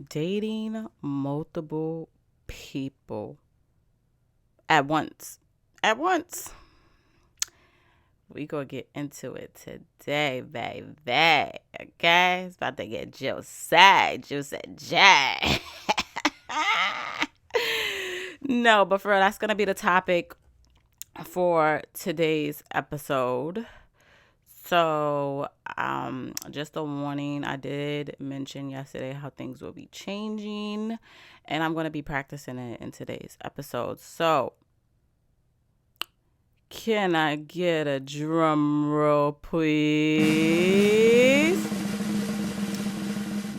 Dating multiple people at once. At once. We gonna get into it today, baby. Okay? It's about to get juicy, J. No, but for real, that's gonna be the topic for today's episode. So, just a warning, I did mention yesterday how things will be changing, and I'm going to be practicing it in today's episode. So, can I get a drum roll, please?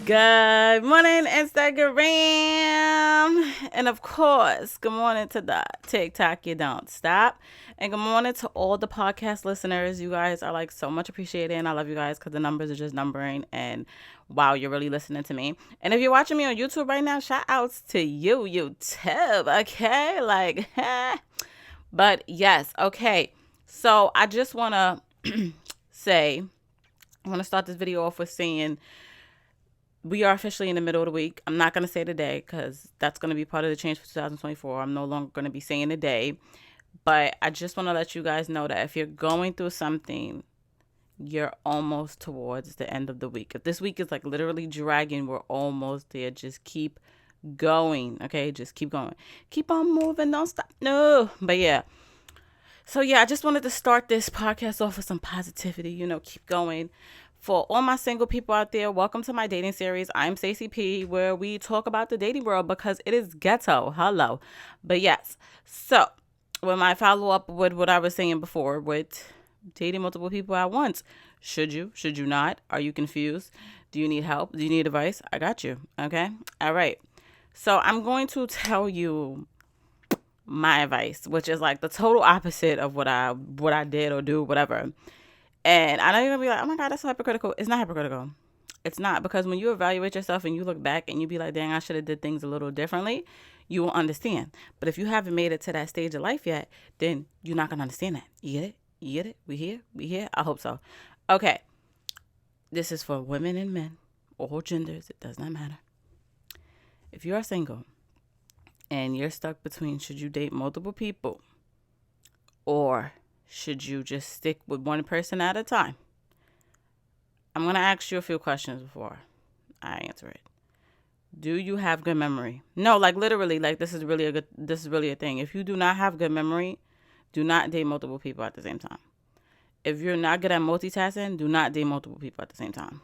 Good morning, Instagram. And of course, good morning to the TikTok, you don't stop. And good morning to all the podcast listeners. You guys are like so much appreciated. And I love you guys because the numbers are just numbering. And wow, you're really listening to me. And if you're watching me on YouTube right now, shout outs to you, YouTube. Okay. Like, but yes. Okay. So I just want to I want to start this video off with saying, we are officially in the middle of the week. I'm not going to say the day because that's going to be part of the change for 2024. I'm no longer going to be saying the day. But I just want to let you guys know that if you're going through something, you're almost towards the end of the week. If this week is like literally dragging, we're almost there. Just keep going. Okay? Just keep going. Keep on moving. Don't stop. No. But yeah. So yeah, I just wanted to start this podcast off with some positivity. Keep going. For all my single people out there, welcome to my dating series. I'm Stacey P, where we talk about the dating world because it is ghetto. Hello. But yes, so when I follow up with what I was saying before with dating multiple people at once, should you? Should you not? Are you confused? Do you need help? Do you need advice? I got you. Okay? All right. So I'm going to tell you my advice, which is like the total opposite of what I did or do, whatever. And I know you're going to be like, oh my God, that's so hypocritical. It's not hypocritical. It's not, because when you evaluate yourself and you look back and you be like, dang, I should have did things a little differently, you will understand. But if you haven't made it to that stage of life yet, then you're not going to understand that. You get it? You get it? We here? I hope so. Okay. This is for women and men, all genders. It does not matter. If you are single and you're stuck between should you date multiple people or should you just stick with one person at a time? I'm going to ask you a few questions before I answer it. Do you have good memory? No, like literally, like this is really a thing. If you do not have good memory, do not date multiple people at the same time. If you're not good at multitasking, do not date multiple people at the same time.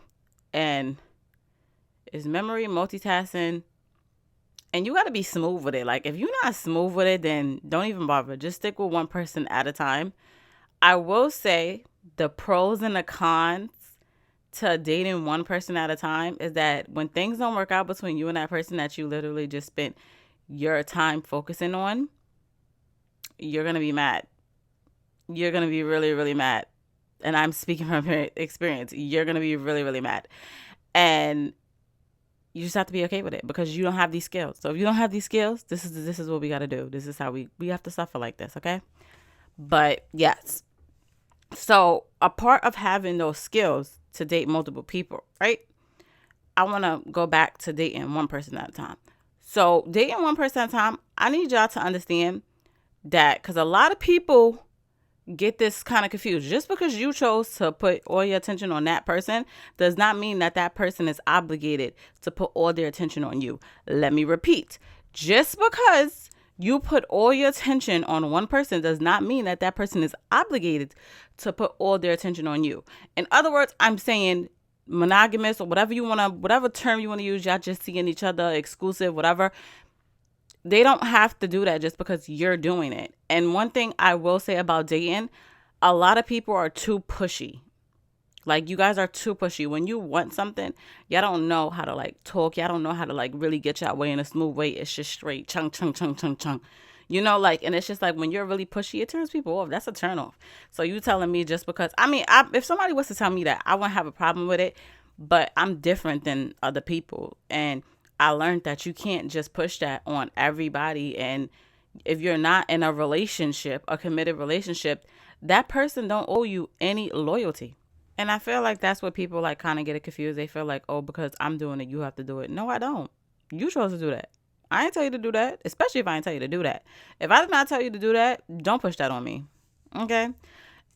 And is memory, multitasking, and you got to be smooth with it. Like if you're not smooth with it, then don't even bother. Just stick with one person at a time. I will say the pros and the cons to dating one person at a time is that when things don't work out between you and that person that you literally just spent your time focusing on, you're going to be mad. You're going to be really, really mad. And I'm speaking from experience. You're going to be really, really mad. And you just have to be okay with it because you don't have these skills. So if you don't have these skills, this is what we got to do. This is how we have to suffer like this, okay? But yes. So a part of having those skills to date multiple people, right? I want to go back to dating one person at a time. So dating one person at a time, I need y'all to understand that because a lot of people get this kind of confused. Just because you chose to put all your attention on that person does not mean that that person is obligated to put all their attention on you. Let me repeat. Just because you put all your attention on one person does not mean that that person is obligated to put all their attention on you. In other words, I'm saying monogamous or whatever term you want to use, y'all just seeing each other, exclusive, whatever. They don't have to do that just because you're doing it. And one thing I will say about dating, a lot of people are too pushy. Like, you guys are too pushy. When you want something, y'all don't know how to, like, talk. Y'all don't know how to, like, really get your way in a smooth way. It's just straight chung, chung, chung, chung, chung. And it's just like when you're really pushy, it turns people off. That's a turn off. So you telling me just because, if somebody was to tell me that, I wouldn't have a problem with it. But I'm different than other people. And I learned that you can't just push that on everybody. And if you're not in a relationship, a committed relationship, that person don't owe you any loyalty. And I feel like that's what people like kind of get it confused. They feel like, oh, because I'm doing it, you have to do it. No, I don't. You chose to do that. I ain't tell you to do that, especially if I ain't tell you to do that. If I did not tell you to do that, don't push that on me. Okay?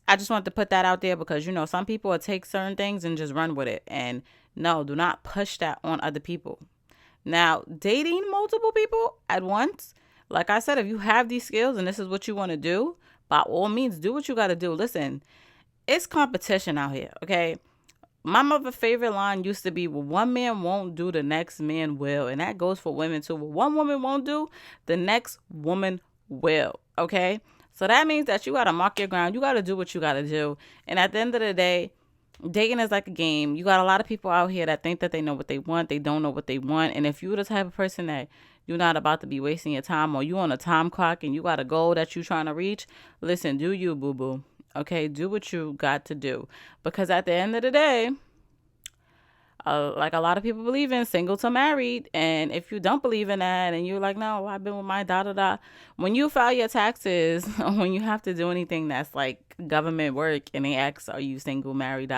I just wanted to put that out there because, some people will take certain things and just run with it. And no, do not push that on other people. Now, dating multiple people at once, like I said, if you have these skills and this is what you want to do, by all means, do what you got to do. Listen, it's competition out here, okay? My mother's favorite line used to be, well, one man won't do, the next man will. And that goes for women too. What one woman won't do, the next woman will, okay? So that means that you got to mark your ground. You got to do what you got to do. And at the end of the day, dating is like a game. You got a lot of people out here that think that they know what they want. They don't know what they want. And if you're the type of person that you're not about to be wasting your time, or you on a time clock and you got a goal that you're trying to reach, listen, do you, boo-boo. Okay, do what you got to do. Because at the end of the day, like a lot of people believe in single to married. And if you don't believe in that and you're like, no, I've been with my da-da-da. When you file your taxes, when you have to do anything that's like government work and they ask, are you single, married,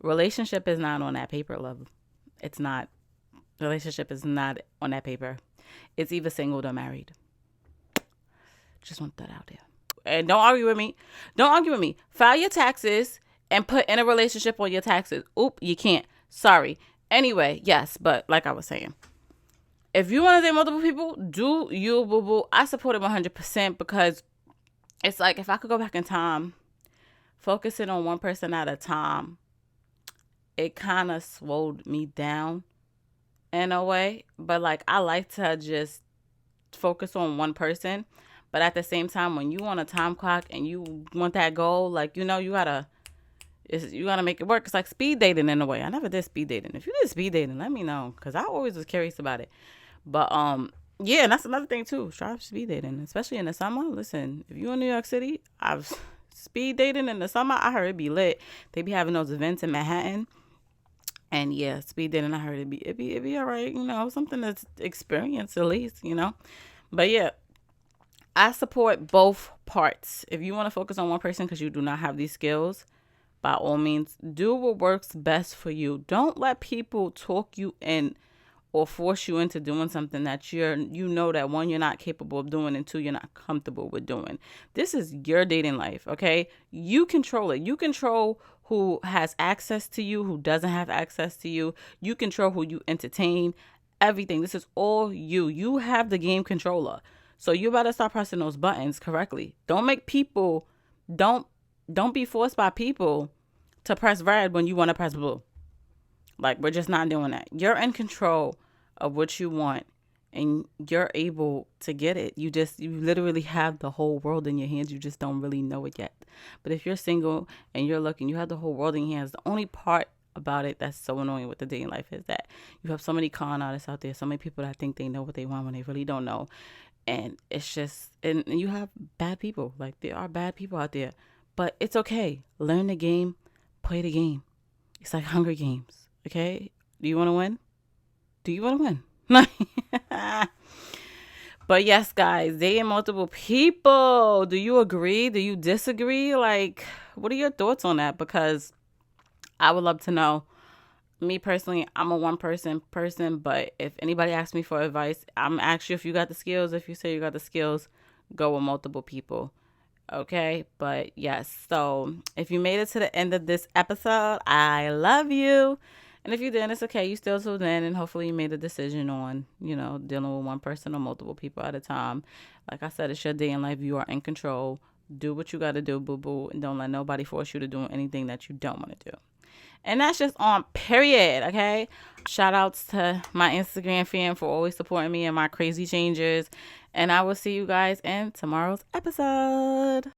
relationship is not on that paper level. It's not. Relationship is not on that paper. It's either single or married. Just want that out there. And don't argue with me. Don't argue with me. File your taxes and put in a relationship on your taxes. Oop, you can't. Sorry. Anyway, yes, but like I was saying, if you want to date multiple people, do you, boo-boo. I support it 100% because it's like if I could go back in time, focusing on one person at a time, it kind of slowed me down in a way. But like I like to just focus on one person. But at the same time, when you on a time clock and you want that goal, like, you gotta make it work. It's like speed dating in a way. I never did speed dating. If you did speed dating, let me know, because I always was curious about it. But yeah, and that's another thing too. Try speed dating, especially in the summer. Listen, if you're in New York City, I've speed dating in the summer. I heard it be lit. They be having those events in Manhattan, and yeah, speed dating. I heard it be all right. Something that's experienced at least. But yeah. I support both parts. If you want to focus on one person because you do not have these skills, by all means, do what works best for you. Don't let people talk you in or force you into doing something that that one, you're not capable of doing, and two, you're not comfortable with doing. This is your dating life, okay? You control it. You control who has access to you, who doesn't have access to you. You control who you entertain, everything. This is all you. You have the game controller. So you better start pressing those buttons correctly. Don't be forced by people to press red when you want to press blue. Like, we're just not doing that. You're in control of what you want and you're able to get it. You literally have the whole world in your hands. You just don't really know it yet. But if you're single and you're looking, you have the whole world in your hands. The only part about it that's so annoying with the dating life is that you have so many con artists out there, so many people that think they know what they want when they really don't know. And it's just, and you have bad people. Like, there are bad people out there. But it's okay. Learn the game. Play the game. It's like Hunger Games. Okay? Do you want to win? Do you want to win? But yes, guys, dating multiple people. Do you agree? Do you disagree? Like, what are your thoughts on that? Because I would love to know. Me personally, I'm a one person, but if anybody asks me for advice, I'm actually, if you got the skills, if you say you got the skills, go with multiple people. Okay? But yes, so if you made it to the end of this episode, I love you. And if you didn't, it's okay. You still tuned in, and hopefully you made a decision on, dealing with one person or multiple people at a time. Like I said, it's your day in life. You are in control. Do what you got to do, boo-boo, and don't let nobody force you to do anything that you don't want to do. And that's just on period, okay? Shout outs to my Instagram fam for always supporting me and my crazy changes. And I will see you guys in tomorrow's episode.